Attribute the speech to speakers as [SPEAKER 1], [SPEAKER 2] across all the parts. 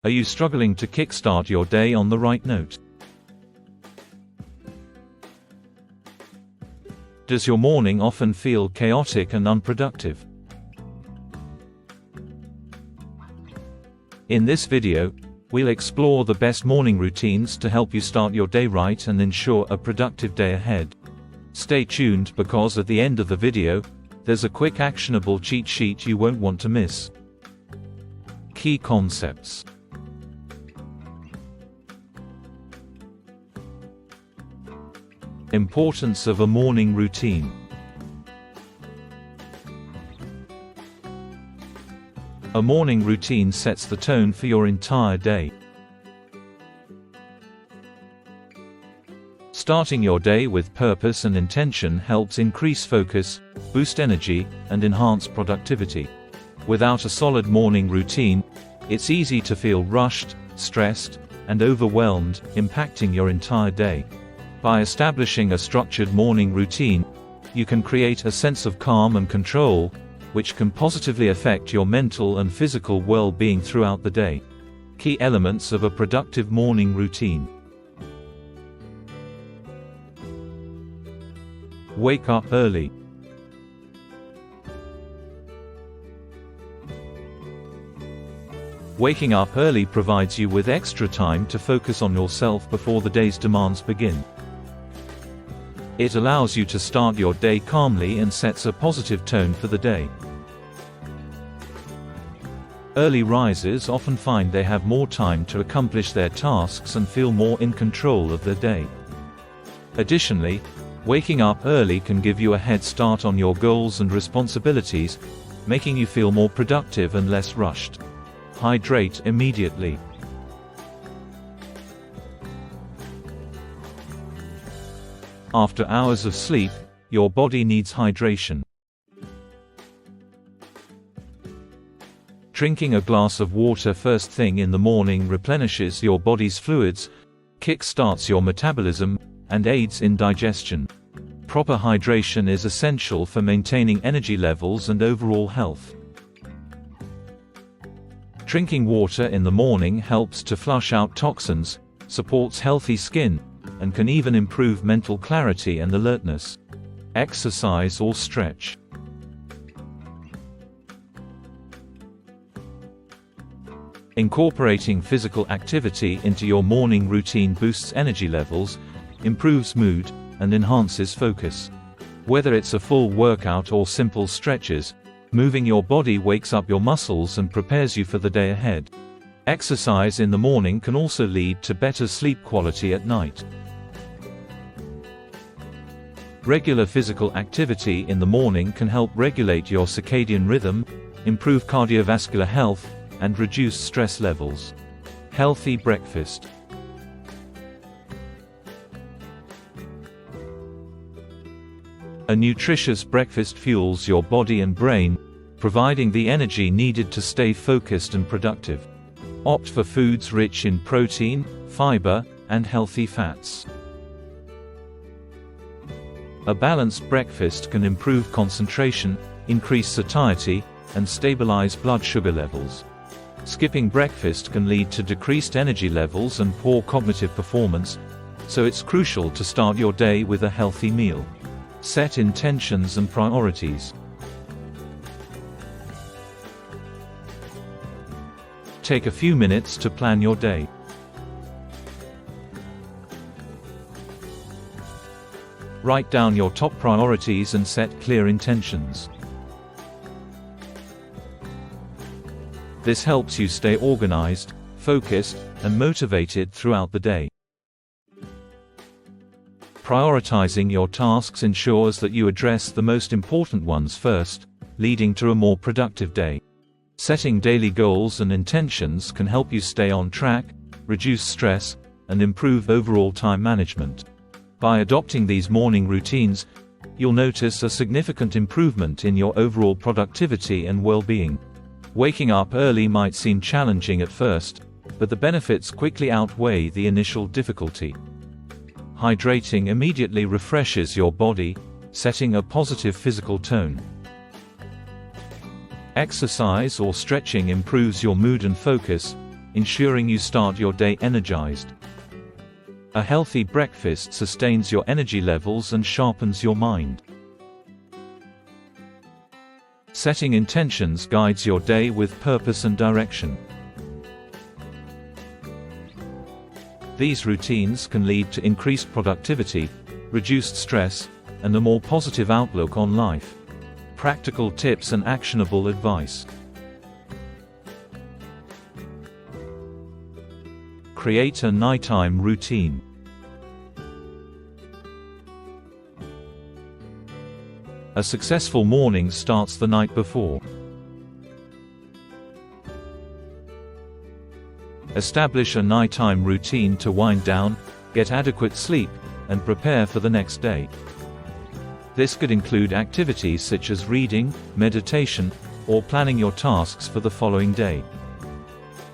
[SPEAKER 1] Are you struggling to kickstart your day on the right note? Does your morning often feel chaotic and unproductive? In this video, we'll explore the best morning routines to help you start your day right and ensure a productive day ahead. Stay tuned because at the end of the video, there's a quick actionable cheat sheet you won't want to miss. Key concepts. Importance of a morning routine. A morning routine sets the tone for your entire day. Starting your day with purpose and intention helps increase focus, boost energy, and enhance productivity. Without a solid morning routine, it's easy to feel rushed, stressed, and overwhelmed, impacting your entire day. By establishing a structured morning routine, you can create a sense of calm and control, which can positively affect your mental and physical well-being throughout the day. Key elements of a productive morning routine. Wake up early. Waking up early provides you with extra time to focus on yourself before the day's demands begin. It allows you to start your day calmly and sets a positive tone for the day. Early risers often find they have more time to accomplish their tasks and feel more in control of their day. Additionally, waking up early can give you a head start on your goals and responsibilities, making you feel more productive and less rushed. Hydrate immediately. After hours of sleep, your body needs hydration. Drinking a glass of water first thing in the morning replenishes your body's fluids, kick-starts your metabolism, and aids in digestion. Proper hydration is essential for maintaining energy levels and overall health. Drinking water in the morning helps to flush out toxins, supports healthy skin, and can even improve mental clarity and alertness. Exercise or stretch. Incorporating physical activity into your morning routine boosts energy levels, improves mood, and enhances focus. Whether it's a full workout or simple stretches, moving your body wakes up your muscles and prepares you for the day ahead. Exercise in the morning can also lead to better sleep quality at night. Regular physical activity in the morning can help regulate your circadian rhythm, improve cardiovascular health, and reduce stress levels. Healthy breakfast. A nutritious breakfast fuels your body and brain, providing the energy needed to stay focused and productive. Opt for foods rich in protein, fiber, and healthy fats. A balanced breakfast can improve concentration, increase satiety, and stabilize blood sugar levels. Skipping breakfast can lead to decreased energy levels and poor cognitive performance, so it's crucial to start your day with a healthy meal. Set intentions and priorities. Take a few minutes to plan your day. Write down your top priorities and set clear intentions. This helps you stay organized, focused, and motivated throughout the day. Prioritizing your tasks ensures that you address the most important ones first, leading to a more productive day. Setting daily goals and intentions can help you stay on track, reduce stress, and improve overall time management. By adopting these morning routines, you'll notice a significant improvement in your overall productivity and well-being. Waking up early might seem challenging at first, but the benefits quickly outweigh the initial difficulty. Hydrating immediately refreshes your body, setting a positive physical tone. Exercise or stretching improves your mood and focus, ensuring you start your day energized. A healthy breakfast sustains your energy levels and sharpens your mind. Setting intentions guides your day with purpose and direction. These routines can lead to increased productivity, reduced stress, and a more positive outlook on life. Practical tips and actionable advice. Create a nighttime routine. A successful morning starts the night before. Establish a nighttime routine to wind down, get adequate sleep, and prepare for the next day. This could include activities such as reading, meditation, or planning your tasks for the following day.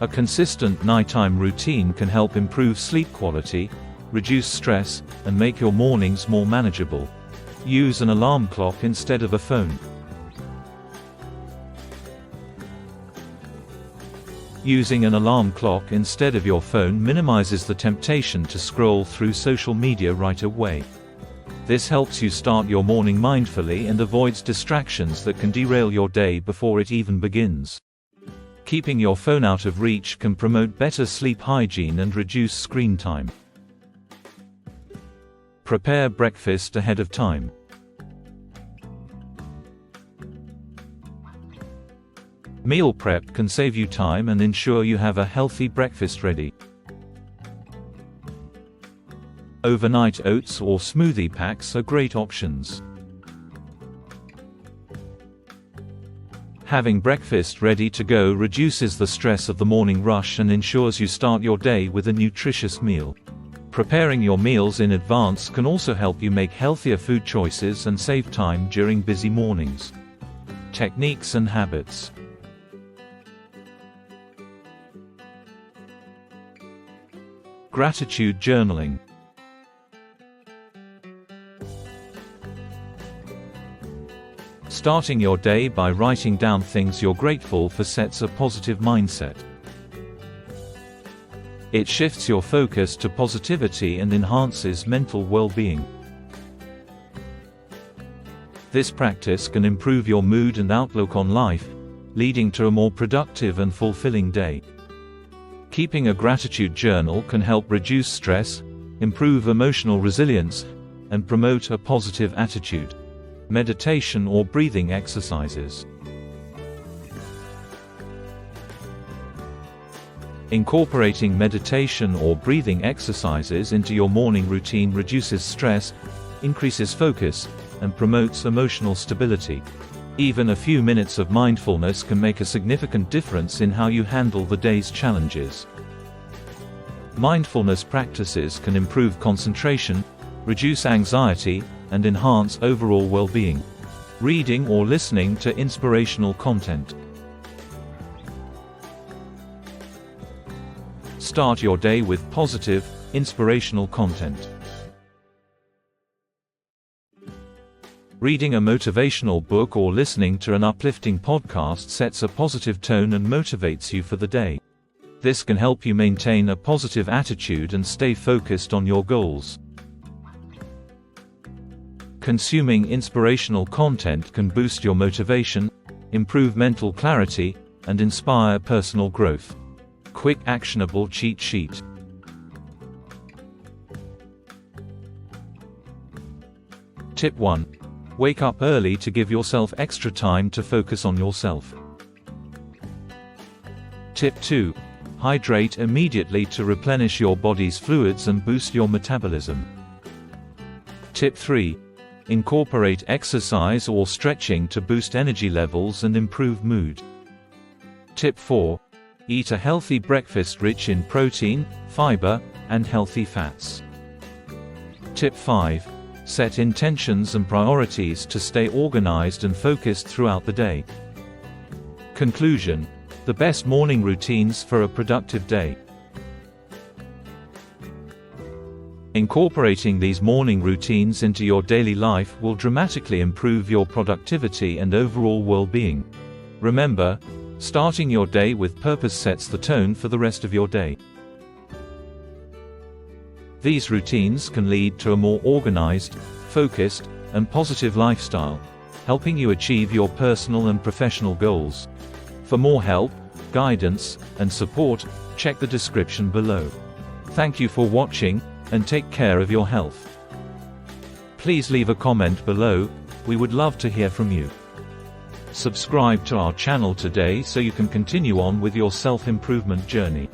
[SPEAKER 1] A consistent nighttime routine can help improve sleep quality, reduce stress, and make your mornings more manageable. Use an alarm clock instead of a phone. Using an alarm clock instead of your phone minimizes the temptation to scroll through social media right away. This helps you start your morning mindfully and avoids distractions that can derail your day before it even begins. Keeping your phone out of reach can promote better sleep hygiene and reduce screen time. Prepare breakfast ahead of time. Meal prep can save you time and ensure you have a healthy breakfast ready. Overnight oats or smoothie packs are great options. Having breakfast ready to go reduces the stress of the morning rush and ensures you start your day with a nutritious meal. Preparing your meals in advance can also help you make healthier food choices and save time during busy mornings. Techniques and habits. Gratitude journaling. Starting your day by writing down things you're grateful for sets a positive mindset. It shifts your focus to positivity and enhances mental well-being. This practice can improve your mood and outlook on life, leading to a more productive and fulfilling day. Keeping a gratitude journal can help reduce stress, improve emotional resilience, and promote a positive attitude. Meditation or breathing exercises. Incorporating meditation or breathing exercises into your morning routine reduces stress, increases focus, and promotes emotional stability. Even a few minutes of mindfulness can make a significant difference in how you handle the day's challenges. Mindfulness practices can improve concentration, reduce anxiety, and enhance overall well-being. Reading or listening to inspirational content. Start your day with positive, inspirational content. Reading a motivational book or listening to an uplifting podcast sets a positive tone and motivates you for the day. This can help you maintain a positive attitude and stay focused on your goals. Consuming inspirational content can boost your motivation, improve mental clarity, and inspire personal growth. Quick actionable cheat sheet. Tip 1. Wake up early to give yourself extra time to focus on yourself. Tip 2. Hydrate immediately to replenish your body's fluids and boost your metabolism. Tip 3. Incorporate exercise or stretching to boost energy levels and improve mood. Tip 4. Eat a healthy breakfast rich in protein, fiber, and healthy fats. Tip 5. Set intentions and priorities to stay organized and focused throughout the day. Conclusion: the best morning routines for a productive day. Incorporating these morning routines into your daily life will dramatically improve your productivity and overall well-being. Remember, Starting your day with purpose sets the tone for the rest of your day. These routines can lead to a more organized, focused, and positive lifestyle, helping you achieve your personal and professional goals. For more help, guidance, and support, check the description below. Thank you for watching, and take care of your health. Please leave a comment below, we would love to hear from you. Subscribe to our channel today so you can continue on with your self-improvement journey.